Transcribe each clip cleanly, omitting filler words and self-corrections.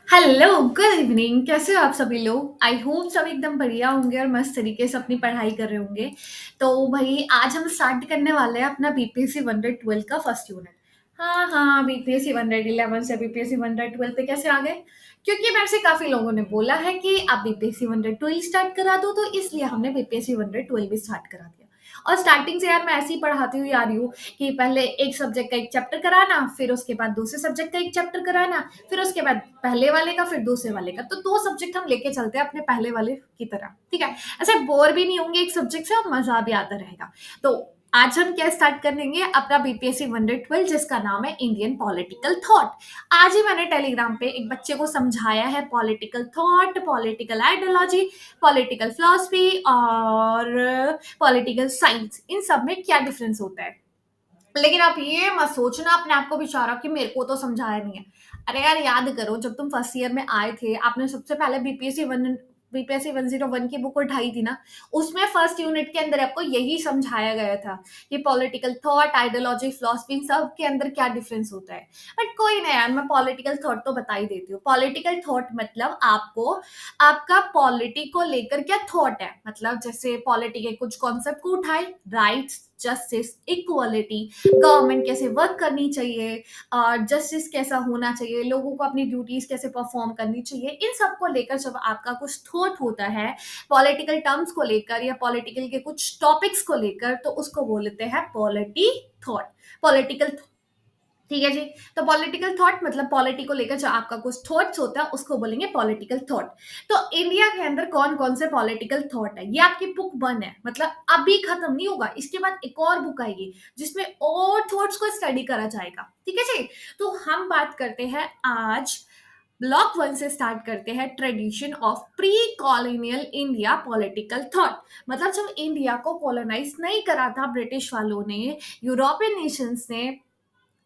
Hello, good evening. कैसे हो आप सभी लोग? आई होप सब एकदम बढ़िया होंगे और मस्त तरीके से अपनी पढ़ाई कर रहे होंगे। तो भाई आज हम स्टार्ट करने वाले हैं अपना बीपीएससी 112 का फर्स्ट यूनिट। हाँ, बीपीएससी 111 से बीपीएससी 112 पे कैसे आ गए? क्योंकि मेरे से काफी लोगों ने बोला है कि आप बीपीएससी 112 स्टार्ट करा दो, तो इसलिए हमने बीपीएससी 112 भी स्टार्ट करा दिया। और स्टार्टिंग से यार मैं ऐसे ही पढ़ाती हुई आ रही हूँ कि पहले एक सब्जेक्ट का एक चैप्टर कराना, फिर उसके बाद दूसरे सब्जेक्ट का एक चैप्टर कराना, फिर उसके बाद पहले वाले का, फिर दूसरे वाले का। तो दो सब्जेक्ट हम लेके चलते हैं अपने पहले वाले की तरह, ठीक है। ऐसे बोर भी नहीं होंगे एक सब्जेक्ट से और मजा भी आता रहेगा। तो आज हम क्या स्टार्ट करेंगे अपना बीपीएससी 112, जिसका नाम है इंडियन पॉलिटिकल थॉट। आज ही मैंने टेलीग्राम पे एक बच्चे को समझाया है political thought, political ideology, political philosophy और पॉलिटिकल साइंस, इन सब में क्या डिफरेंस होता है। लेकिन आप ये मत सोचना अपने आप को बेचारा कि मेरे को तो समझाया नहीं है। अरे यार, याद करो जब तुम फर्स्ट ईयर में आए थे, आपने सबसे पहले बीपीएससी 101 की बुक उठाई थी ना। उसमें फर्स्ट यूनिट के अंदर आपको यही समझाया गया था कि पॉलिटिकल थॉट, आइडियोलॉजी, फिलोसफी, सब के अंदर क्या डिफरेंस होता है। बट कोई ना यार, मैं पॉलिटिकल थॉट तो बता ही देती हूँ। पॉलिटिकल थॉट मतलब आपको आपका पॉलिटी को लेकर क्या थॉट है, मतलब जैसे पॉलिटी के कुछ कॉन्सेप्ट को उठाए, राइट्स, जस्टिस, इक्वालिटी, गवर्नमेंट कैसे वर्क करनी चाहिए, जस्टिस कैसा होना चाहिए, लोगों को अपनी ड्यूटीज कैसे परफॉर्म करनी चाहिए, इन सब को लेकर जब आपका कुछ थॉट होता है पॉलिटिकल टर्म्स को लेकर या पॉलिटिकल के कुछ टॉपिक्स को लेकर, तो उसको बोलते हैं पॉलिटी थॉट, पॉलिटिकल। ठीक है जी। तो पॉलिटिकल थॉट मतलब पॉलिटी को लेकर जो आपका कुछ थॉट्स होता है उसको बोलेंगे पॉलिटिकल थॉट। तो इंडिया के अंदर कौन कौन से पॉलिटिकल थॉट है, ये आपकी बुक वन है, मतलब अभी खत्म नहीं होगा, इसके बाद एक और बुक आएगी जिसमें और थॉट्स को स्टडी करा जाएगा। ठीक है जी। तो हम बात करते हैं आज, ब्लॉक वन से स्टार्ट करते हैं, tradition of pre colonial India political thought. मतलब जब इंडिया को कॉलोनाइज नहीं करा था ब्रिटिश वालों ने, यूरोपियन नेशंस ने,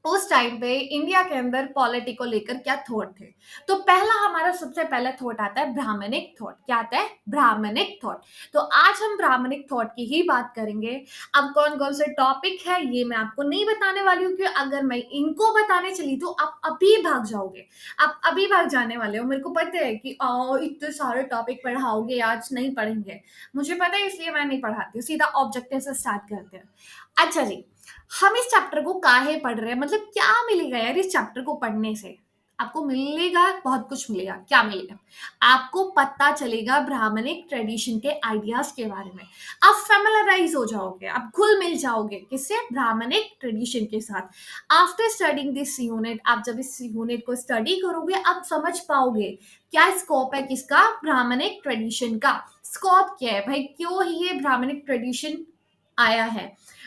उस टाइम पे इंडिया के अंदर पॉलिटी को लेकर क्या थॉट थे। तो पहला हमारा सबसे पहला थॉट आता है ब्राह्मणिक थॉट। क्या आता है? Brahmanic thought. तो आज हम ब्राह्मणिक थॉट की ही बात करेंगे। अब कौन कौन से टॉपिक है ये मैं आपको नहीं बताने वाली हूँ, क्योंकि अगर मैं इनको बताने चली तो आप अभी भाग जाओगे। आप अभी भाग जाने वाले हो। मेरे को पता है कि इतने सारे टॉपिक पढ़ाओगे, आज नहीं पढ़ेंगे। मुझे पता है, इसलिए मैं नहीं पढ़ाती हूँ। सीधा ऑब्जेक्टिव से स्टार्ट करते हैं। अच्छा जी, हम इस चैप्टर को काहे पढ़ रहे हैं, मतलब क्या मिलेगा यार इस चैप्टर को पढ़ने से? आपको मिलेगा, बहुत कुछ मिलेगा। क्या मिलेगा? आपको पता चलेगा ब्राह्मणिक ट्रेडिशन के आइडियाज के बारे में। आप फेमिलराइज हो जाओगे, आप घुल मिल जाओगे किससे? ब्राह्मणिक ट्रेडिशन के साथ। आफ्टर स्टडिंग दिस यूनिट, आप जब इस यूनिट को स्टडी करोगे आप समझ पाओगे क्या स्कोप है किसका? ब्राह्मणिक ट्रेडिशन का। स्कोप क्या है भाई, क्यों ये ब्राह्मणिक ट्रेडिशन आया है,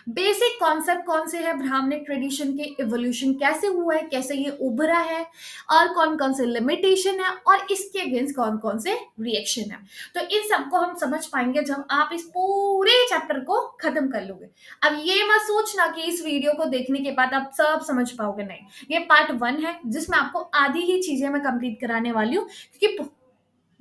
बेसिक कॉन्सेप्ट कौन से हैं ब्राह्मणिक ट्रेडिशन के, इवोल्यूशन कैसे हुआ है, कैसे ये उभरा है, और कौन कौन से लिमिटेशन है, और इसके अगेंस्ट कौन कौन से रिएक्शन है। तो इन सबको हम समझ पाएंगे जब आप इस पूरे चैप्टर को खत्म कर लोगे। अब ये मत सोचना कि इस वीडियो को देखने के बाद आप सब समझ पाओगे, नहीं। ये पार्ट वन है जिसमें आपको आधी ही चीजें मैं कंप्लीट कराने वाली हूँ, क्योंकि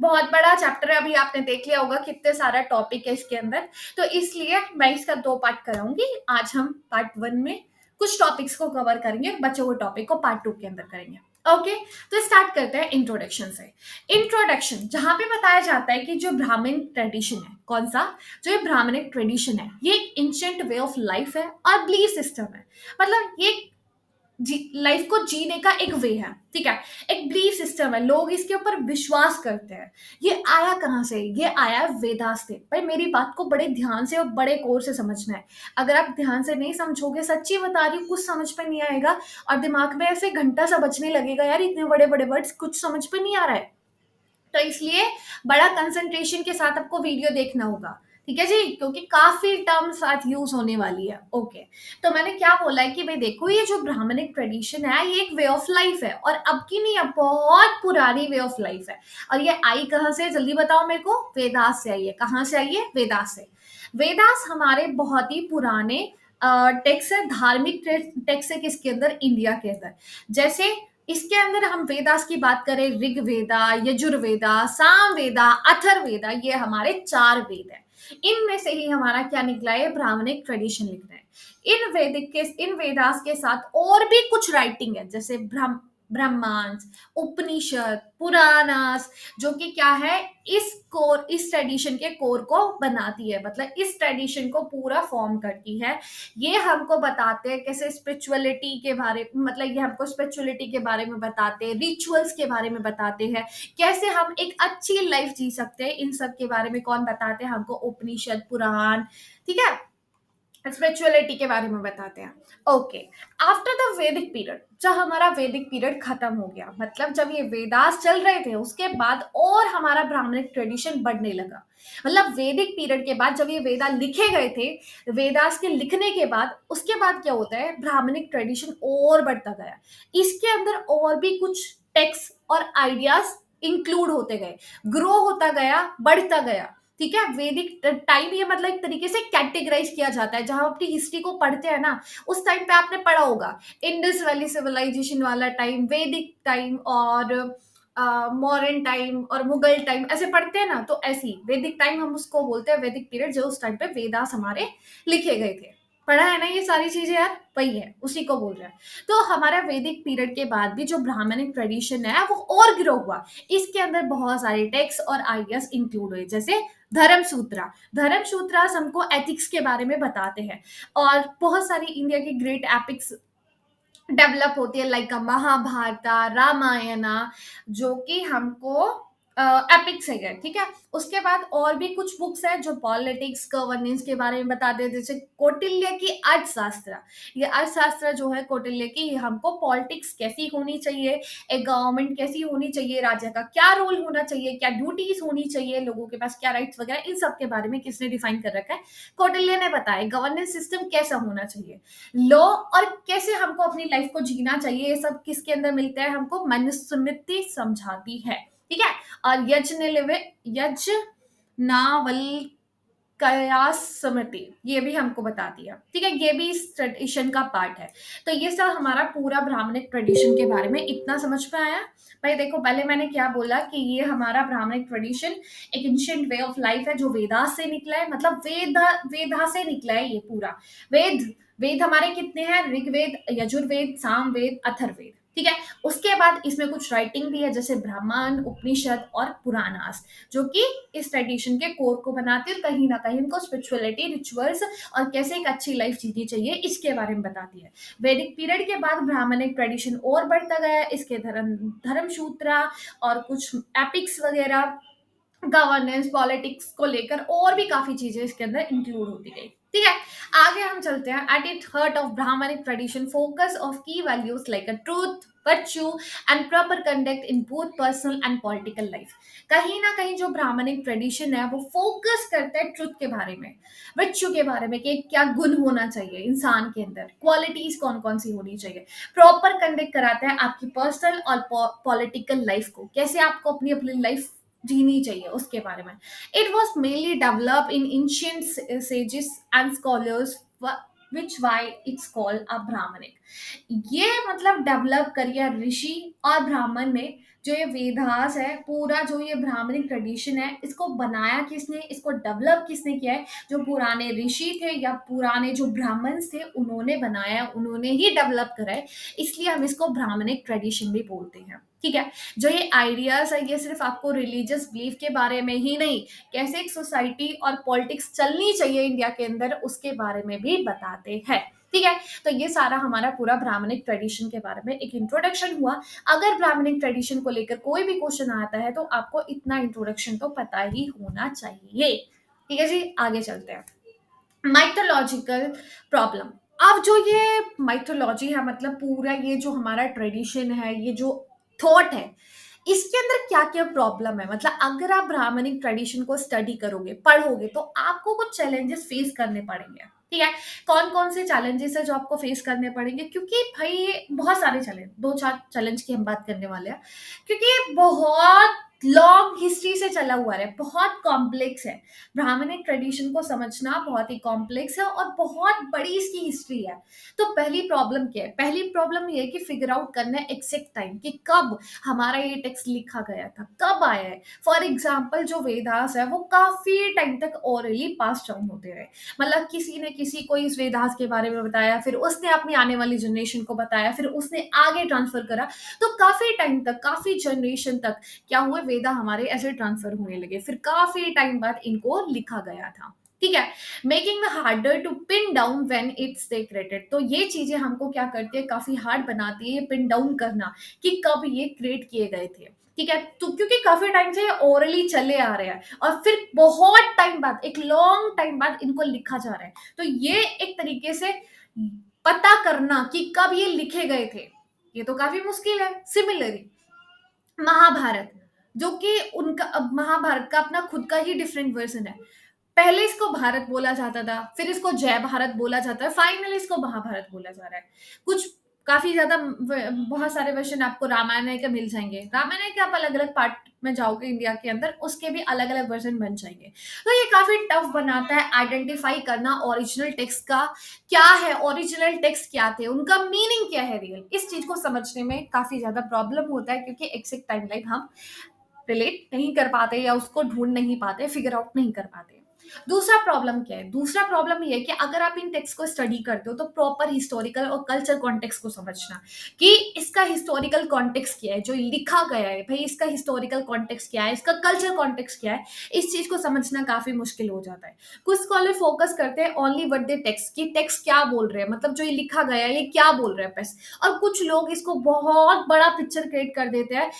बहुत बड़ा चैप्टर है। अभी आपने देख लिया होगा कितने सारा टॉपिक है इसके अंदर। तो इसलिए मैं इसका दो पार्ट कराऊंगी। आज हम पार्ट वन में कुछ टॉपिक्स को कवर करेंगे, बचे हुए टॉपिक को पार्ट टू के अंदर करेंगे। ओके। तो स्टार्ट करते हैं इंट्रोडक्शन से। इंट्रोडक्शन जहां पे बताया जाता है कि जो ब्राह्मण ट्रेडिशन है, कौन सा? जो ये ब्राह्मणिक ट्रेडिशन है, ये एक एंशिएंट वे ऑफ लाइफ है और बिलीफ सिस्टम है। मतलब ये लाइफ को जीने का एक वे है, ठीक है। एक बिलीफ सिस्टम है, लोग इसके ऊपर विश्वास करते हैं। ये आया कहाँ से? ये आया है वेदास से। भाई मेरी बात को बड़े ध्यान से और बड़े कोर से समझना है। अगर आप ध्यान से नहीं समझोगे, सच्ची बता रही हूँ, कुछ समझ पे नहीं आएगा और दिमाग में ऐसे घंटा सा बजने लगेगा, यार इतने बड़े बड़े वर्ड्स कुछ समझ पे नहीं आ रहा है। तो इसलिए बड़ा कंसंट्रेशन के साथ आपको वीडियो देखना होगा, ठीक है जी, क्योंकि काफी टर्म साथ यूज होने वाली है। ओके। तो मैंने क्या बोला है कि भाई देखो, ये जो ब्राह्मणिक ट्रेडिशन है ये एक वे ऑफ लाइफ है, और अब की नहीं है, बहुत पुरानी वे ऑफ लाइफ है। और ये आई कहाँ से, जल्दी बताओ मेरे को? वेदास से आई है। कहाँ से आई है? वेदास से। वेदास हमारे बहुत ही पुराने टेक्स्ट है, धार्मिक टेक्स्ट है। किसके अंदर? इंडिया के अंदर। जैसे इसके अंदर हम वेदास की बात करें, ऋग वेदा, यजुर्वेदा, साम वेदा, अथर्ववेदा, ये हमारे चार वेद हैं। इनमें से ही हमारा क्या निकला है? ब्राह्मणिक ट्रेडिशन निकला है। इन वेदास के साथ और भी कुछ राइटिंग है, जैसे ब्रह्मांस, उपनिषद, पुराणास, जो कि क्या है, इस ट्रेडिशन के कोर को बनाती है, मतलब इस ट्रेडिशन को पूरा फॉर्म करती है। ये हमको बताते हैं कैसे स्पिरिचुअलिटी के बारे, मतलब ये हमको स्पिरिचुअलिटी के बारे में बताते हैं, रिचुअल्स के बारे में बताते हैं, कैसे हम एक अच्छी लाइफ जी सकते हैं, इन सब के बारे में कौन बताते हैं हमको, उपनिषद, पुराण, ठीक है, स्पिरिचुअलिटी के बारे में बताते हैं। ओके, आफ्टर द वैदिक पीरियड, जब हमारा वैदिक पीरियड खत्म हो गया, मतलब जब ये वेदास चल रहे थे, उसके बाद और हमारा ब्राह्मणिक ट्रेडिशन बढ़ने लगा। मतलब वैदिक पीरियड के बाद जब ये वेदा लिखे गए थे, वेदास के लिखने के बाद, उसके बाद क्या होता है, ब्राह्मणिक ट्रेडिशन और बढ़ता गया। इसके अंदर और भी कुछ टेक्स्ट और आइडियाज इंक्लूड होते गए, ग्रो होता गया, बढ़ता गया। ठीक है, वैदिक टाइम ये मतलब एक तरीके से कैटेगराइज किया जाता है। जहां अपनी हिस्ट्री को पढ़ते हैं ना, उस टाइम पे आपने पढ़ा होगा इंडस वैली सिविलाइजेशन वाला टाइम, वैदिक टाइम, और मॉडर्न टाइम और मुगल टाइम, ऐसे पढ़ते हैं ना, तो ऐसी वैदिक टाइम हम उसको बोलते हैं, वैदिक पीरियड, जो उस टाइम पे वेदास हमारे लिखे गए थे। पढ़ा है ना ये सारी चीजें यार, वही है, उसी को बोल रहे हैं। तो हमारा वैदिक पीरियड के बाद भी जो ब्राह्मणिक ट्रेडिशन है वो और ग्रो हुआ। इसके अंदर बहुत सारे टेक्स्ट और आइडियाज इंक्लूड हुए, जैसे धर्म सूत्रा। धर्म सूत्रास हमको एथिक्स के बारे में बताते हैं, और बहुत सारी इंडिया की ग्रेट एपिक्स डेवलप होती है, लाइक महाभारता, रामायणा, जो कि हमको एपिक्स है, ठीक है। उसके बाद और भी कुछ बुक्स है जो पॉलिटिक्स, गवर्नेंस के बारे में बताते हैं, जैसे कौटिल्य की अर्थशास्त्र। ये अर्थशास्त्र जो है कौटिल्य की, ये हमको पॉलिटिक्स कैसी होनी चाहिए, एक गवर्नमेंट कैसी होनी चाहिए, राज्य का क्या रोल होना चाहिए, क्या ड्यूटीज होनी चाहिए, लोगों के पास क्या राइट्स वगैरह, इन सब के बारे में किसने डिफाइन कर रखा है, कौटिल्य ने बताया। गवर्नेंस सिस्टम कैसा होना चाहिए, लॉ, और कैसे हमको अपनी लाइफ को जीना चाहिए, ये सब किसके अंदर मिलता है हमको, मनुस्मृति समझाती है। ठीक है, और यज्ञनावल कयास स्मृति, ये भी हमको बताती है। ठीक है, ये भी इस ट्रेडिशन का पार्ट है। तो ये सब हमारा पूरा ब्राह्मणिक ट्रेडिशन के बारे में इतना समझ में आया। भाई देखो, पहले मैंने क्या बोला कि ये हमारा ब्राह्मणिक ट्रेडिशन एक एंशिएंट वे ऑफ लाइफ है, जो वेदास से निकला है, मतलब वेदा से निकला है ये पूरा। वेद वेद हमारे कितने हैं, ऋग्वेद, यजुर्वेद, सामवेद, अथर्ववेद। ठीक है, उसके बाद इसमें कुछ राइटिंग भी है, जैसे ब्राह्मण, उपनिषद और पुराणास, जो कि इस ट्रेडिशन के कोर को बनाती है, और कहीं ना कहीं उनको स्पिरिचुअलिटी, रिचुअल्स और कैसे एक अच्छी लाइफ जीनी चाहिए, इसके बारे में बताती है। वैदिक पीरियड के बाद ब्राह्मणिक ट्रेडिशन और बढ़ता गया, इसके धर्म सूत्रा और कुछ एपिक्स वगैरह, गवर्नेंस, पॉलिटिक्स को लेकर और भी काफी चीजें इसके अंदर इंक्लूड होती गई। ठीक है, आगे हम चलते हैं। At its heart of Brahmanic tradition focus of की values like a truth, virtue and proper conduct in both personal and political life. कहीं ना कहीं जो ब्राह्मणिक ट्रेडिशन है वो फोकस करता है ट्रुथ के बारे में, वर्च्यू के बारे में, कि क्या गुण होना चाहिए इंसान के अंदर, क्वालिटीज कौन कौन सी होनी चाहिए। प्रॉपर कंडक्ट कराता है आपकी पर्सनल और पॉलिटिकल लाइफ को, कैसे आपको अपनी अपनी लाइफ जीनी चाहिए, उसके बारे में। It was mainly develop in ancient sages and scholars, which why it's called a Brahmanic. ये मतलब डेवलप करिए ऋषि और ब्राह्मण ने। जो ये वेदास है पूरा, जो ये ब्राह्मणिक ट्रेडिशन है, इसको बनाया किसने, इसको डेवलप किसने किया है, जो पुराने ऋषि थे या पुराने जो ब्राह्मण थे, उन्होंने बनाया, उन्होंने ही डेवलप करा है, इसलिए हम इसको ब्राह्मणिक ट्रेडिशन भी बोलते हैं। ठीक है, जो ये आइडियाज है, ये सिर्फ आपको रिलीजियस बिलीफ के बारे में ही नहीं, कैसे एक सोसाइटी और पॉलिटिक्स चलनी चाहिए इंडिया के अंदर, उसके बारे में भी बताते हैं। ठीक है, तो ये सारा हमारा पूरा ब्राह्मणिक ट्रेडिशन के बारे में एक इंट्रोडक्शन हुआ। अगर ब्राह्मणिक ट्रेडिशन को लेकर कोई भी क्वेश्चन आता है, तो आपको इतना इंट्रोडक्शन तो पता ही होना चाहिए। ठीक है जी, आगे चलते हैं। Mythological problem. अब जो ये माइथोलॉजी है, मतलब पूरा ये जो हमारा ट्रेडिशन है, ये जो थॉट है, इसके अंदर क्या क्या प्रॉब्लम है, मतलब अगर आप ब्राह्मणिक ट्रेडिशन को स्टडी करोगे, पढ़ोगे, तो आपको कुछ चैलेंजेस फेस करने पड़ेंगे। ठीक है, कौन कौन से चैलेंजेस है जो आपको फेस करने पड़ेंगे, क्योंकि भाई बहुत सारे चैलेंज, दो चार चैलेंज की हम बात करने वाले हैं, क्योंकि ये बहुत लॉन्ग हिस्ट्री से चला हुआ है, बहुत कॉम्प्लेक्स है। ब्राह्मणिक ट्रेडिशन को समझना बहुत ही कॉम्प्लेक्स है और बहुत बड़ी इसकी हिस्ट्री है। तो पहली प्रॉब्लम क्या है? पहली प्रॉब्लम ये है कि फिगर आउट करना है एग्जैक्ट टाइम कि कब हमारा ये टेक्स्ट लिखा गया था, कब आया है। फॉर एग्जाम्पल जो वेदास है वो काफी टाइम तक ओरली पास डाउन होते रहे, मतलब किसी ने किसी को इस वेदास के बारे में बताया, फिर उसने अपनी आने वाली जनरेशन को बताया, फिर उसने आगे ट्रांसफर करा। तो काफी टाइम तक, काफी जनरेशन तक क्या हुए, वेदा हमारे ऐसे ट्रांसफर होने लगे, फिर काफी टाइम बाद इनको लिखा गया था। ठीक है, making harder to pin down when it's secreted. तो ये चीजें हमको क्या करती है, काफी हार्ड बनाती है ये पिन डाउन करना कि कब ये क्रिएट किए गए थे। ठीक है, तो क्योंकि काफी टाइम से ये ओरली चले आ रहे हैं और फिर बहुत टाइम बाद, एक लॉन्ग टाइम बाद इनको लिखा जा रहा है, तो ये एक तरीके से पता करना कि कब ये लिखे गए थे, ये तो काफी मुश्किल है। सिमिलरली महाभारत, जो कि उनका, अब महाभारत का अपना खुद का ही डिफरेंट वर्जन है। पहले इसको भारत बोला जाता था, फिर इसको जय भारत बोला जाता है, फाइनली इसको महाभारत बोला जा रहा है। कुछ काफी ज्यादा बहुत सारे वर्जन आपको रामायण के मिल जाएंगे, रामायण के आप अलग अलग पार्ट में जाओगे इंडिया के अंदर, उसके भी अलग अलग वर्जन बन जाएंगे। तो ये काफी टफ बनाता है आइडेंटिफाई करना ओरिजिनल टेक्स्ट का क्या है, ओरिजिनल टेक्स्ट क्या थे, उनका मीनिंग क्या है रियल, इस चीज को समझने में काफी ज्यादा प्रॉब्लम होता है, क्योंकि एग्जैक्ट टाइमलाइन हम रिलेट नहीं कर पाते या उसको ढूंढ नहीं पाते, फिगर आउट नहीं कर पाते। दूसरा प्रॉब्लम क्या है? दूसरा प्रॉब्लम ये है कि अगर आप इन टेक्स्ट को स्टडी करते हो तो प्रॉपर हिस्टोरिकल और कल्चर कॉन्टेक्स्ट को समझना कि इसका हिस्टोरिकल कॉन्टेक्स्ट क्या है, जो लिखा गया है भाई इसका हिस्टोरिकल कॉन्टेक्स्ट क्या है, इसका कल्चर कॉन्टेक्स्ट क्या है, इस चीज को समझना काफी मुश्किल हो जाता है। कुछ स्कॉलर फोकस करते हैं ओनली व्हाट दे टेक्स्ट, की टेक्स्ट क्या बोल रहे हैं, मतलब जो ये लिखा गया है ये क्या बोल रहे हैं बस। और कुछ लोग इसको बहुत बड़ा पिक्चर क्रिएट कर देते हैं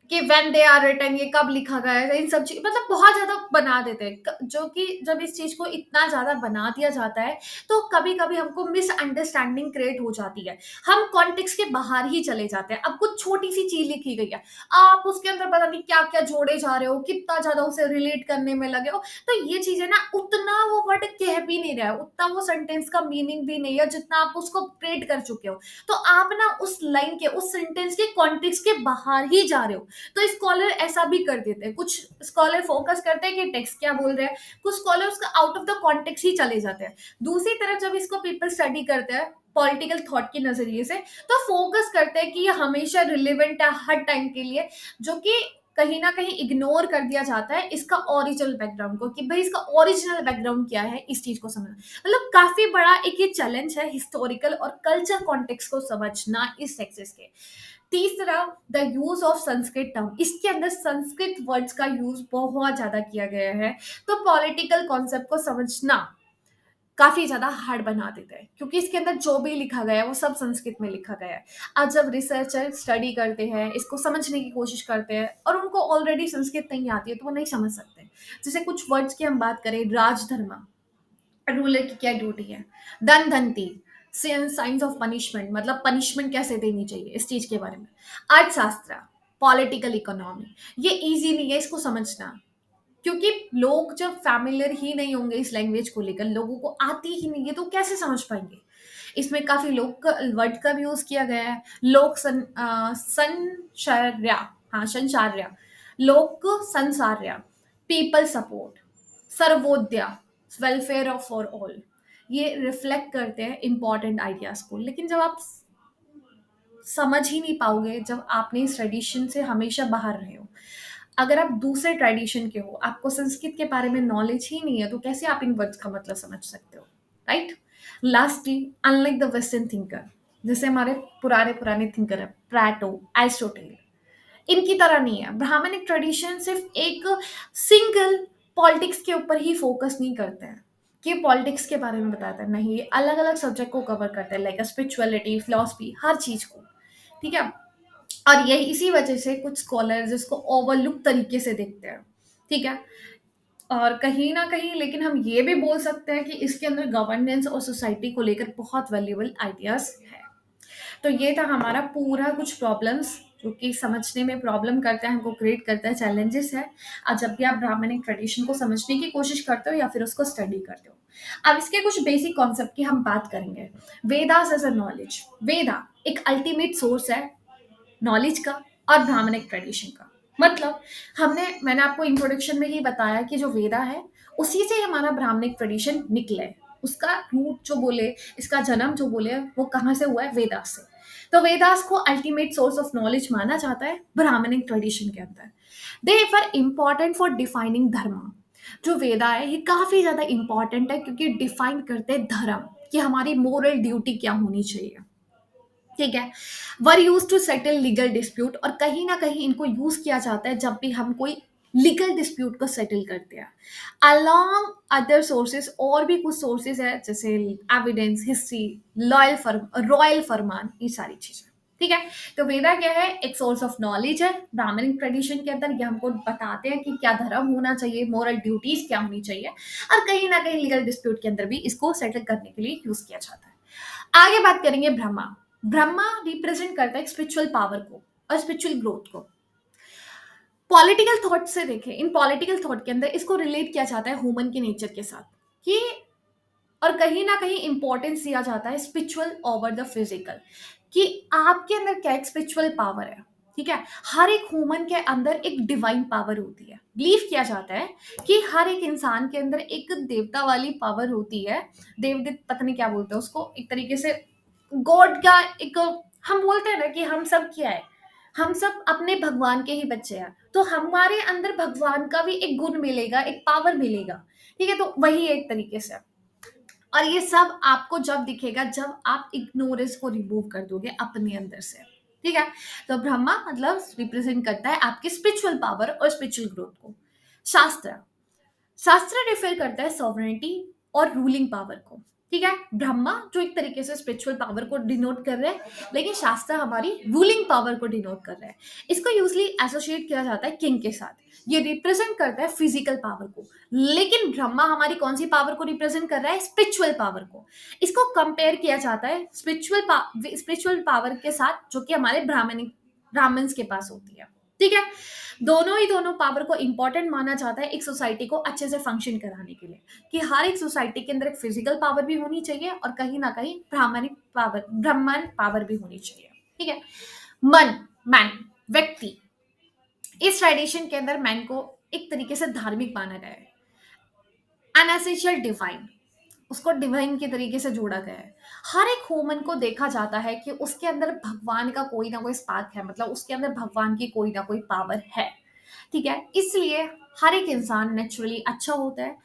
कि व्हेन दे आर रिटन, ये कब लिखा गया है, इन सब चीज मतलब बहुत ज्यादा बना देते हैं, जो कि जब इस चीज को इतना ज्यादा बना दिया जाता है तो कभी कभी हमको मिसअंडरस्टैंडिंग क्रिएट हो जाती है, हम कॉन्टेक्स्ट के बाहर ही चले जाते हैं। अब कुछ छोटी सी चीज लिखी गई है, आप उसके अंदर पता नहीं क्या क्या जोड़े जा रहे हो, कितना ज्यादा उसे रिलेट करने में लगे हो, तो ये चीजें ना उतना वो वर्ड कह भी नहीं रहा है, उतना वो सेंटेंस का मीनिंग भी नहीं है जितना आप उसको क्रिएट कर चुके हो, तो आप ना उस लाइन के, उस सेंटेंस के कॉन्टेक्स्ट के बाहर ही जा रहे हो। तो स्कॉलर ऐसा भी कर देते हैं, कुछ स्कॉलर फोकस करते हैं कि टेक्स्ट क्या बोल रहे हैं, कुछ स्कॉलर उसका आउट ऑफ द कॉन्टेक्स्ट ही चले जाते हैं। दूसरी तरफ जब इसको पीपल स्टडी करते हैं पॉलिटिकल थॉट के नजरिए से, तो फोकस करते हैं कि ये हमेशा रिलेवेंट है हर टाइम के लिए, जो कि कहीं ना कहीं इग्नोर कर दिया जाता है इसका ओरिजिनल बैकग्राउंड को, कि भाई इसका ओरिजिनल बैकग्राउंड क्या है, इस चीज को समझना मतलब काफी बड़ा एक ये चैलेंज है, हिस्टोरिकल और कल्चर कॉन्टेक्स्ट को समझना इस टेक्स्ट के। तीसरा, the use of Sanskrit term, इसके अंदर संस्कृत वर्ड्स का यूज बहुत ज्यादा किया गया है, तो पॉलिटिकल कॉन्सेप्ट को समझना काफी ज्यादा हार्ड बना देता है, क्योंकि इसके अंदर जो भी लिखा गया है वो सब संस्कृत में लिखा गया है। आज जब रिसर्चर स्टडी करते हैं, इसको समझने की कोशिश करते हैं और उनको ऑलरेडी संस्कृत नहीं आती है तो वो नहीं समझ सकते। जैसे कुछ वर्ड्स की हम बात करें, राजधर्म, रूलर की क्या ड्यूटी है, दंती, साइंस ऑफ पनिशमेंट, मतलब पनिशमेंट कैसे देनी चाहिए, इस चीज के बारे में। अर्थशास्त्र, पॉलिटिकल इकोनॉमी, ये इजी नहीं है इसको समझना, क्योंकि लोग जब फैमिलियर ही नहीं होंगे इस लैंग्वेज को लेकर, लोगों को आती ही नहीं है, तो कैसे समझ पाएंगे। इसमें काफी लोक वर्ड का भी यूज किया गया है, लोक संचर्या, हाँ संचार्या, लोक संसार्या, people support, Sarvodaya, welfare of for all, ये रिफ्लेक्ट करते हैं इंपॉर्टेंट आइडियाज को। लेकिन जब आप समझ ही नहीं पाओगे, जब आपने इस ट्रेडिशन से हमेशा बाहर रहे हो, अगर आप दूसरे ट्रेडिशन के हो, आपको संस्कृत के बारे में नॉलेज ही नहीं है, तो कैसे आप इन वर्ड्स का मतलब समझ सकते हो, right. Lastly, unlike the western thinker, जैसे हमारे पुराने पुराने थिंकर है, प्लेटो, एरिस्टोटल, इनकी तरह नहीं है। ब्राह्मणिक ट्रेडिशन सिर्फ एक सिंगल पॉलिटिक्स के ऊपर ही फोकस नहीं करते हैं कि पॉलिटिक्स के बारे में बताता है, नहीं, ये अलग अलग सब्जेक्ट को कवर करता है, लाइक स्पिरिचुअलिटी, फिलोसफी, हर चीज को। ठीक है, और ये इसी वजह से कुछ स्कॉलर्स इसको ओवरलुक तरीके से देखते हैं। ठीक है, और कहीं ना कहीं लेकिन हम ये भी बोल सकते हैं कि इसके अंदर गवर्नेंस और सोसाइटी को लेकर बहुत वैल्यूएबल आइडियाज है। तो ये था हमारा पूरा कुछ प्रॉब्लम्स जो कि समझने में प्रॉब्लम करते हैं, हमको क्रिएट करता है, चैलेंजेस है। और जब भी आप ब्राह्मणिक ट्रेडिशन को समझने की कोशिश करते हो या फिर उसको स्टडी करते हो, अब इसके कुछ बेसिक कॉन्सेप्ट की हम बात करेंगे। वेदास एज अ नॉलेज, वेदा एक अल्टीमेट सोर्स है नॉलेज का और ब्राह्मणिक ट्रेडिशन का। मतलब मैंने आपको इंट्रोडक्शन में ही बताया कि जो वेदा है उसी से हमारा ब्राह्मणिक ट्रेडिशन निकला है। उसका रूट जो बोले, इसका जन्म जो बोले, वो कहाँ से हुआ है? वेदास से। तो वेदास को अल्टीमेट सोर्स ऑफ नॉलेज माना जाता है ब्राह्मणिक ट्रेडिशन के अंदर। दे वर इंपॉर्टेंट फॉर डिफाइनिंग धर्म। जो वेदा है ये काफी ज्यादा इंपॉर्टेंट है क्योंकि डिफाइन करते हैं धर्म, कि हमारी मोरल ड्यूटी क्या होनी चाहिए। ठीक है। Were use to settle legal dispute, और कहीं ना कहीं इनको यूज किया जाता है जब भी हम कोई लीगल डिस्प्यूट को सेटल करते हैं। अलॉन्ग अदर सोर्सेस, और भी कुछ सोर्सेस है जैसे एविडेंस, हिस्ट्री, रॉयल फरमान, ये सारी चीजें। ठीक है। तो वेदा क्या है? एक सोर्स ऑफ नॉलेज है ब्राह्मणिक ट्रेडिशन के अंदर। ये हमको बताते हैं कि क्या धर्म होना चाहिए, मोरल ड्यूटीज क्या होनी चाहिए, और कहीं ना कहीं लीगल डिस्प्यूट के अंदर भी इसको सेटल करने के लिए यूज किया जाता है। आगे बात करेंगे ब्रह्मा। ब्रह्मा रिप्रेजेंट करता है स्पिरिचुअल पावर को और स्पिरिचुअल ग्रोथ को। पॉलिटिकल थॉट से देखें, इन पॉलिटिकल थॉट के अंदर इसको रिलेट किया जाता है ह्यूमन के नेचर के साथ, कि और कहीं ना कहीं इंपॉर्टेंस दिया जाता है स्पिरिचुअल ओवर द फिजिकल, कि आपके अंदर क्या एक स्पिरिचुअल पावर है। ठीक है। हर एक ह्यूमन के अंदर एक डिवाइन पावर होती है। बिलीव किया जाता है कि हर एक इंसान के अंदर एक देवता वाली पावर होती है। देवदूत पता नहीं क्या बोलते हैं उसको, एक तरीके से गॉड का एक, हम बोलते हैं ना कि हम सब क्या है, हम सब अपने भगवान के ही बच्चे हैं, तो हमारे अंदर भगवान का भी एक गुण मिलेगा, एक पावर मिलेगा। ठीक है। तो वही एक तरीके से, और ये सब आपको जब दिखेगा जब आप इग्नोरेंस को रिमूव कर दोगे अपने अंदर से। ठीक है। तो ब्रह्मा मतलब रिप्रेजेंट करता है आपके स्पिरिचुअल पावर और स्पिरिचुअल ग्रोथ को। शास्त्र, शास्त्र रिफर करता है सॉवरेनिटी और रूलिंग पावर को। ठीक है। ब्रह्मा जो एक तरीके से स्पिरिचुअल पावर को डिनोट कर रहे हैं, लेकिन शास्त्र हमारी रूलिंग पावर को डिनोट कर रहा है। इसको यूजली एसोसिएट किया जाता है किंग के साथ। ये रिप्रेजेंट करता है फिजिकल पावर को, लेकिन ब्रह्मा हमारी कौन सी पावर को रिप्रेजेंट कर रहा है? स्पिरिचुअल पावर को। इसको कंपेयर किया जाता है स्पिरिचुअल पावर के साथ जो कि हमारे ब्राह्मण्स के पास होती है। ठीक है। दोनों पावर को इंपॉर्टेंट माना जाता है एक सोसाइटी को अच्छे से फंक्शन कराने के लिए, कि हर एक सोसाइटी के अंदर एक फिजिकल पावर भी होनी चाहिए और कहीं ना कहीं ब्राह्मण पावर भी होनी चाहिए। ठीक है। मन, मैन, व्यक्ति, इस ट्रेडिशन के अंदर मैन को एक तरीके से धार्मिक माना गया है। अनएसेंशियल डिवाइन, उसको डिवाइन के तरीके से जोड़ा गया है। हर एक ह्यूमन को देखा जाता है कि उसके अंदर भगवान का कोई ना कोई स्पार्क है, मतलब उसके अंदर भगवान की कोई ना कोई पावर है। ठीक है। इसलिए हर एक इंसान नेचुरली अच्छा होता है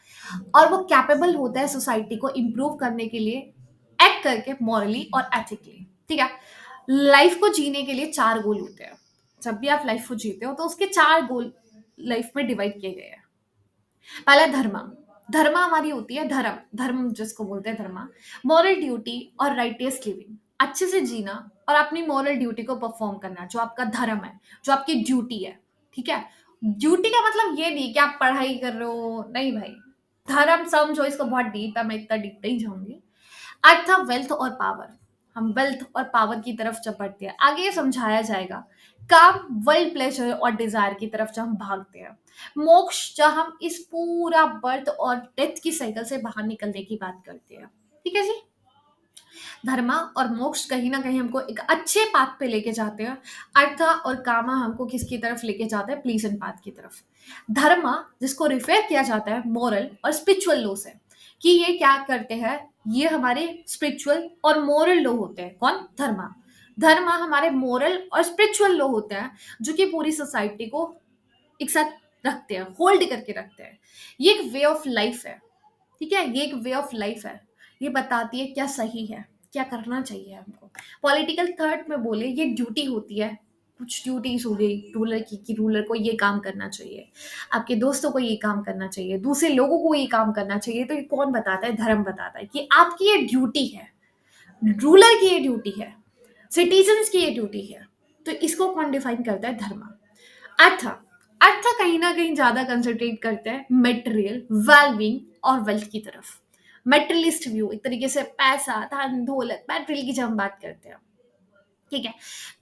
और वो कैपेबल होता है सोसाइटी को इम्प्रूव करने के लिए, एक्ट करके मॉरली और एथिकली। ठीक है। लाइफ को जीने के लिए 4 गोल होते हैं। जब भी आप लाइफ को जीते हो तो उसके 4 गोल लाइफ में डिवाइड किए गए हैं। पहला धर्म। धर्म हमारी होती है धर्म, धर्म जिसको बोलते हैं धर्म, मॉरल ड्यूटी और राइटियस लिविंग, अच्छे से जीना और अपनी मॉरल ड्यूटी को परफॉर्म करना, जो आपका धर्म है, जो आपकी ड्यूटी है। ठीक है। ड्यूटी का मतलब ये नहीं कि आप पढ़ाई कर रहे हो, नहीं भाई। धर्म समझो, इसको बहुत डीप है, मैं इतना डीप नहीं जाऊंगी। अर्थ, वेल्थ और पावर। हम वेल्थ और पावर की तरफ जब बढ़ते हैं, आगे ये समझाया जाएगा। काम, वर्ल्ड प्लेजर और डिजायर की तरफ जब हम भागते हैं। मोक्ष, जब हम इस पूरा बर्थ और डेथ की साइकिल से बाहर निकलने की बात करते हैं। ठीक है जी। धर्मा और मोक्ष कहीं ना कहीं हमको एक अच्छे पाथ पे लेके जाते हैं। अर्था और कामा हमको किसकी तरफ लेके जाते हैं? प्लीजेंट पाथ की तरफ। धर्मा जिसको रिफेयर किया जाता है मोरल और स्पिरिचुअल लॉ से, कि ये क्या करते हैं, ये हमारे स्पिरिचुअल और मोरल लॉ होते हैं। कौन? धर्मा। धर्मा हमारे मोरल और स्पिरिचुअल लॉ होते हैं जो कि पूरी सोसाइटी को एक साथ रखते हैं, होल्ड करके रखते हैं। ये एक वे ऑफ लाइफ है। ठीक है। ये एक वे ऑफ लाइफ है। ये बताती है क्या सही है, क्या करना चाहिए हमको। पॉलिटिकल थॉट में बोले ये ड्यूटी होती है। कुछ ड्यूटीज हो गई रूलर की, कि रूलर को ये काम करना चाहिए, आपके दोस्तों को ये काम करना चाहिए, दूसरे लोगों को ये काम करना चाहिए। तो ये कौन बताता है? धर्म बताता है कि आपकी ये ड्यूटी है, रूलर की ये ड्यूटी है, सिटीजन्स की ये ड्यूटी है। तो इसको कौन डिफाइन करता है? धर्म। अर्थ, अर्थ कहीं ना कहीं ज्यादा कंसंट्रेट करते हैं मेटेरियल, वेलबींग और वेल्थ की तरफ। मेटेरियलिस्ट व्यू, एक तरीके से पैसा, धन दौलत, मेटेरियल की जब हम बात करते हैं। ठीक है।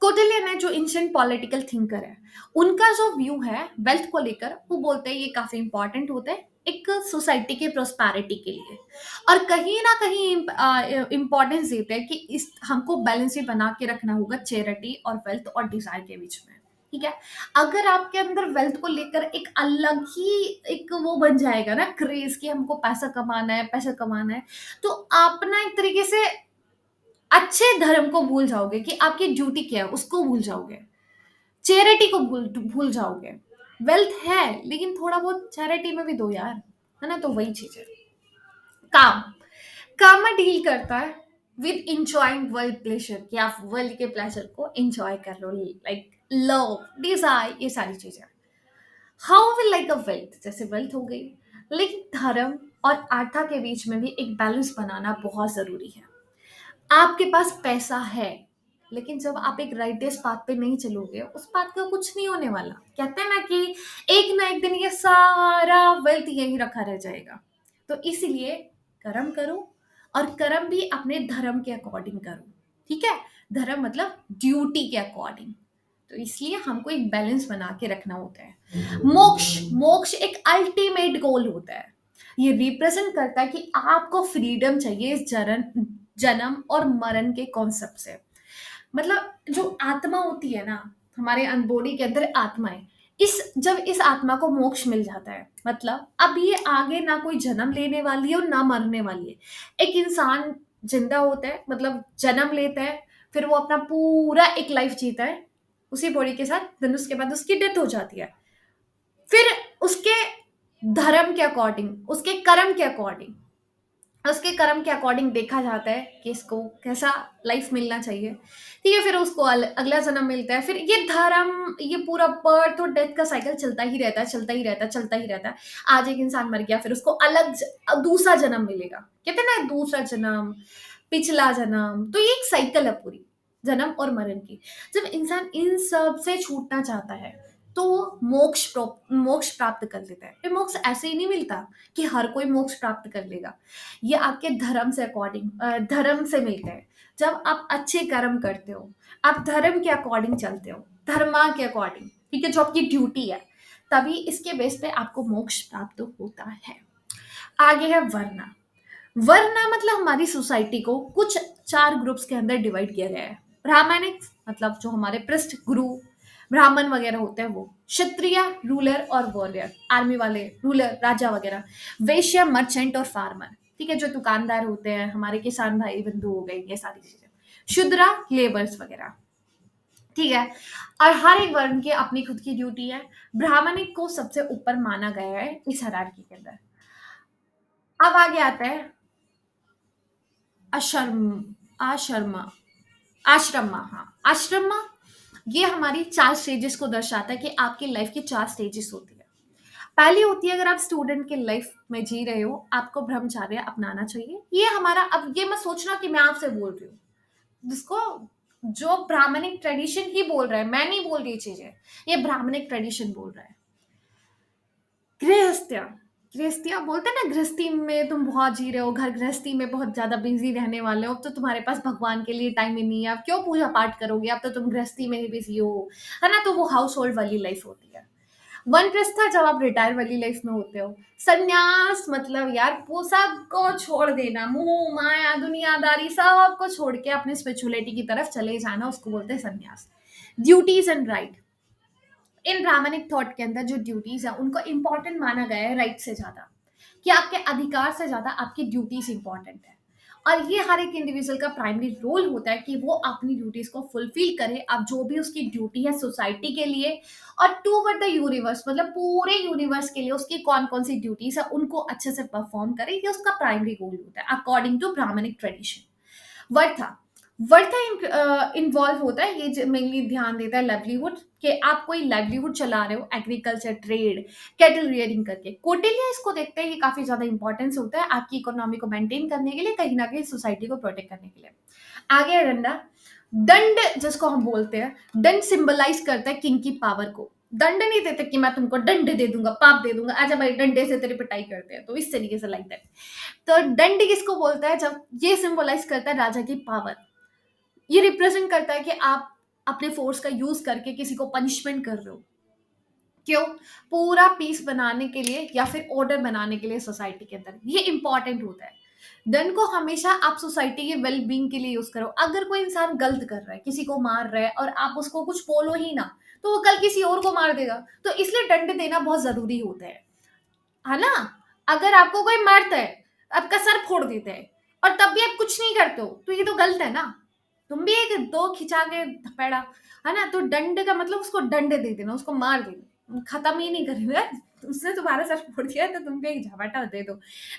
कोटिलियन है जो एंशिएंट पॉलिटिकल थिंकर है, उनका जो व्यू है वेल्थ को लेकर, वो बोलते हैं ये काफी इंपॉर्टेंट होता है एक सोसाइटी के प्रोस्पैरिटी के लिए, और कहीं ना कहीं इंपॉर्टेंस देते हैं कि इस हमको बैलेंस ही बना के रखना होगा चैरिटी और वेल्थ और डिजायर के बीच में। ठीक है। अगर आपके अंदर वेल्थ को लेकर एक अलग ही एक वो बन जाएगा ना क्रेज कि हमको पैसा कमाना है, पैसा कमाना है, तो आप ना एक तरीके से अच्छे धर्म को भूल जाओगे कि आपकी ड्यूटी क्या है, उसको भूल जाओगे, चैरिटी को भूल भूल जाओगे। वेल्थ है लेकिन थोड़ा बहुत चैरिटी में भी दो यार, है ना। तो वही चीज है। काम, कामा डील करता है विद इंजॉइंग वर्ल्ड प्लेजर, कि आप वर्ल्ड के प्लेजर को एंजॉय कर लो, लाइक लव, डिजायर, ये सारी चीजें। How will like a wealth, जैसे वेल्थ हो गई, लेकिन धर्म और आर्था के बीच में भी एक बैलेंस बनाना बहुत जरूरी है। आपके पास पैसा है, लेकिन जब आप एक राइटेस्ट पाथ पे नहीं चलोगे, उस पाथ का कुछ नहीं होने वाला। कहते हैं ना कि एक ना एक दिन ये सारा वेल्थ यहीं रखा रह जाएगा। तो इसीलिए कर्म करो, और कर्म भी अपने धर्म के अकॉर्डिंग करो, ठीक है। धर्म मतलब ड्यूटी के अकॉर्डिंग। तो इसलिए हमको एक बैलेंस बना के रखना होता है। मोक्ष, मोक्ष एक अल्टीमेट गोल होता है। ये रिप्रेजेंट करता है कि आपको फ्रीडम चाहिए इस जन्म और मरण के कॉन्सेप्ट से। मतलब जो आत्मा होती है ना, हमारे बॉडी के अंदर आत्मा है, इस जब इस आत्मा को मोक्ष मिल जाता है, मतलब अब ये आगे ना कोई जन्म लेने वाली है और ना मरने वाली है। एक इंसान जिंदा होता है, मतलब जन्म लेता है, फिर वो अपना पूरा एक लाइफ जीता है उसी बॉडी के साथ, देन उसके बाद उसकी डेथ हो जाती है। फिर उसके धर्म के अकॉर्डिंग, उसके कर्म के अकॉर्डिंग देखा जाता है कि इसको कैसा लाइफ मिलना चाहिए, ठीक है। फिर उसको अगला जन्म मिलता है। फिर ये धर्म, ये पूरा बर्थ और डेथ का साइकिल चलता ही रहता है, चलता ही रहता है, चलता ही रहता है। आज एक इंसान मर गया, फिर उसको दूसरा जन्म मिलेगा, कहते हैं ना दूसरा जन्म, पिछला जन्म। तो ये एक साइकिल है पूरी, जन्म और मरण की। जब इंसान इन सब से छूटना चाहता है, तो वो मोक्ष प्राप्त कर लेता है। ये मोक्ष ऐसे ही नहीं मिलता कि हर कोई मोक्ष प्राप्त कर लेगा। ये आपके धर्म से अकॉर्डिंग, धर्म से मिलता है। जब आप अच्छे कर्म करते हो, आप धर्म के अकॉर्डिंग चलते हो, धर्मा के अकॉर्डिंग, ठीक है, जो आपकी ड्यूटी है, तभी इसके बेस पे आपको मोक्ष प्राप्त होता है। आगे है वर्ना। वर्ना मतलब हमारी सोसाइटी को कुछ 4 ग्रुप्स के अंदर डिवाइड किया गया है। ब्राह्मणिक मतलब जो हमारे पृष्ठ गुरु ब्राह्मण वगैरह होते हैं वो, क्षत्रिय रूलर और वॉरियर, आर्मी वाले, रूलर राजा वगैरह, वैश्य मर्चेंट और फार्मर, ठीक है, जो दुकानदार होते हैं, हमारे किसान भाई बंधु हो गए, ये सारी चीजें, शूद्रा लेबर्स वगैरह, ठीक है। और हर एक वर्ण की अपनी खुद की ड्यूटी है। ब्राह्मणिक को सबसे ऊपर माना गया है इस हायरार्की के अंदर। अब आगे आता है अशर्म आश्रमा आश्रमा, हाँ आश्रमा। ये हमारी 4 स्टेजेस को दर्शाता है कि आपकी लाइफ की 4 स्टेजेस होती है। पहली होती है, अगर आप स्टूडेंट की लाइफ में जी रहे हो, आपको ब्रह्मचर्य अपनाना चाहिए। ये हमारा, अब ये मत सोचना कि मैं आपसे बोल रही हूँ, जिसको जो ब्राह्मणिक ट्रेडिशन ही बोल रहा है, मैं नहीं बोल रही चीजें, ये ब्राह्मणिक ट्रेडिशन बोल रहा है। गृहस्थ्या, गृहस्थ्या बोलते हैं ना, गृहस्थी में तुम बहुत जी रहे हो, घर गृहस्थी में बहुत ज्यादा बिजी रहने वाले हो, अब तो तुम्हारे पास भगवान के लिए टाइम ही नहीं है, अब क्यों पूजा पाठ करोगे, अब तो तुम गृहस्थी में ही बिजी हो, है ना। तो वो हाउस होल्ड वाली लाइफ होती है। वनप्रस्थ जब आप रिटायर वाली लाइफ में होते हो। संन्यास मतलब यार वो सबको छोड़ देना, मुंह माया दुनियादारी सबको छोड़ के अपने स्पिरिचुअलिटी की तरफ चले जाना, उसको बोलते हैं संन्यास। Duties and right, in Brahmanic thought के अंदर जो ड्यूटीज है उनको इंपॉर्टेंट माना गया है राइट से ज्यादा, कि आपके अधिकार से ज्यादा आपकी ड्यूटीज इंपॉर्टेंट है। और ये हर एक इंडिविजुअल का प्राइमरी रोल होता है कि वो अपनी ड्यूटीज को फुलफिल करे, अब जो भी उसकी ड्यूटी है सोसाइटी के लिए और टूवर्ड द यूनिवर्स, मतलब पूरे यूनिवर्स के लिए उसकी कौन कौन सी ड्यूटीज है उनको अच्छे से परफॉर्म करे, ये उसका प्राइमरी गोल होता है अकॉर्डिंग टू ब्राह्मणिक ट्रेडिशन। वर्था, वर्था इन्वॉल्व होता है, ये मेनली ध्यान देता है लाइवलीहुड, कि आप कोई लाइवलीहुड चला रहे हो, एग्रीकल्चर, ट्रेड, कैटल रियरिंग करके। कौटिल्य इसको देखते हैं, ये काफी ज्यादा इंपॉर्टेंस होता है आपकी इकोनॉमी को मेंटेन करने के लिए, कहीं ना कहीं सोसाइटी को प्रोटेक्ट करने के लिए। आगे है डंडा। दंड जिसको हम बोलते हैं, दंड सिंबलाइज करता है किंग की पावर को। दंड नहीं देते कि मैं तुमको दंड दे दूंगा, पाप दे दूंगा, आजा भाई डंडे से तेरी पिटाई करते हैं, तो इस तरीके से लाइक दैट। तो दंड किसको बोलता है, जब ये सिंबलाइज करता है राजा की पावर। ये रिप्रेजेंट करता है कि आप अपने फोर्स का यूज करके किसी को पनिशमेंट कर रहे हो, क्यों, पूरा पीस बनाने के लिए या फिर ऑर्डर बनाने के लिए सोसाइटी के अंदर, ये इंपॉर्टेंट होता है। दंड को हमेशा आप सोसाइटी के वेल बीइंग के लिए यूज करो। अगर कोई इंसान गलत कर रहा है, किसी को मार रहा है और आप उसको कुछ बोलो ही ना, तो वो कल किसी और को मार देगा। तो इसलिए दंड देना बहुत जरूरी होता है ना? अगर आपको कोई मारता है, आपका सर फोड़ देता है और तब भी आप कुछ नहीं करते हो, तो ये तो गलत है ना? तुम भी एक दो खिंचा के थपेड़ा, है ना? तो दंड का मतलब उसको दंड दे देना, उसको मार देना, खत्म ही नहीं करेगा। उसने तुम्हारा सर फोड़ दिया तो तुम भी एक झपटा दे दो।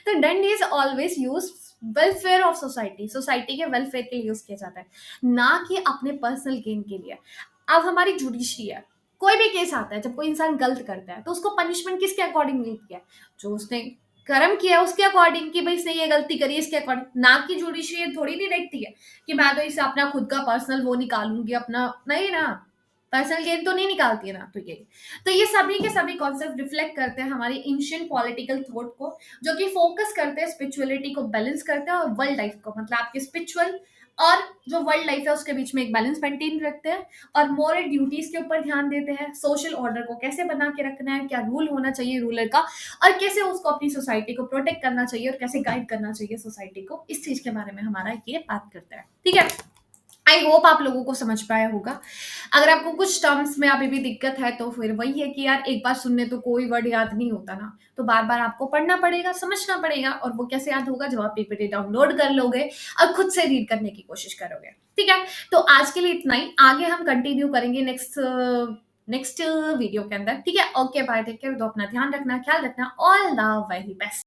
तो दंड is always use welfare of society, society के वेलफेयर के लिए यूज किया जाता है, ना कि अपने पर्सनल गेन के लिए। अब हमारी जुडिशरी है, कोई भी केस आता है, जब कोई इंसान गलत करता है तो उसको पनिशमेंट किसके अकॉर्डिंग मिलती है? जो उसने कर्म किया उसके अकॉर्डिंग, कि भाई इसने ये गलती करी इसके अकॉर्डिंग। ना कि जुडिशरी थोड़ी नहीं देखती है कि मैं तो इससे अपना खुद का पर्सनल वो निकालूंगी अपना, नहीं ना, पर्सनल गेन तो नहीं निकालती है ना। तो ये सभी के सभी कॉन्सेप्ट रिफ्लेक्ट करते हैं हमारी एंशिएंट पॉलिटिकल थॉट को, जो कि फोकस करते हैं स्पिरिचुअलिटी को बैलेंस करते हैं और वर्ल्ड लाइफ को, मतलब आपके स्पिरिचुअल और जो वर्ल्ड लाइफ है उसके बीच में एक बैलेंस मेंटेन रखते हैं, और मोरल ड्यूटीज के ऊपर ध्यान देते हैं, सोशल ऑर्डर को कैसे बना के रखना है, क्या रूल होना चाहिए रूलर का, और कैसे उसको अपनी सोसाइटी को प्रोटेक्ट करना चाहिए और कैसे गाइड करना चाहिए सोसाइटी को, इस चीज के बारे में हमारा ये बात करता है। ठीक है, आई होप आप लोगों को समझ पाया होगा। अगर आपको कुछ टर्म्स में अभी भी दिक्कत है तो फिर वही है कि यार एक बार सुनने तो कोई वर्ड याद नहीं होता ना, तो बार बार आपको पढ़ना पड़ेगा, समझना पड़ेगा, और वो कैसे याद होगा? जब आप पीपीटी डाउनलोड कर लोगे और खुद से रीड करने की कोशिश करोगे। ठीक है, तो आज के लिए इतना ही, आगे हम कंटिन्यू करेंगे नेक्स्ट वीडियो के अंदर। ठीक है, ओके बाय, टेक केयर, तो अपना ध्यान रखना, ख्याल रखना, ऑल द वेरी बेस्ट।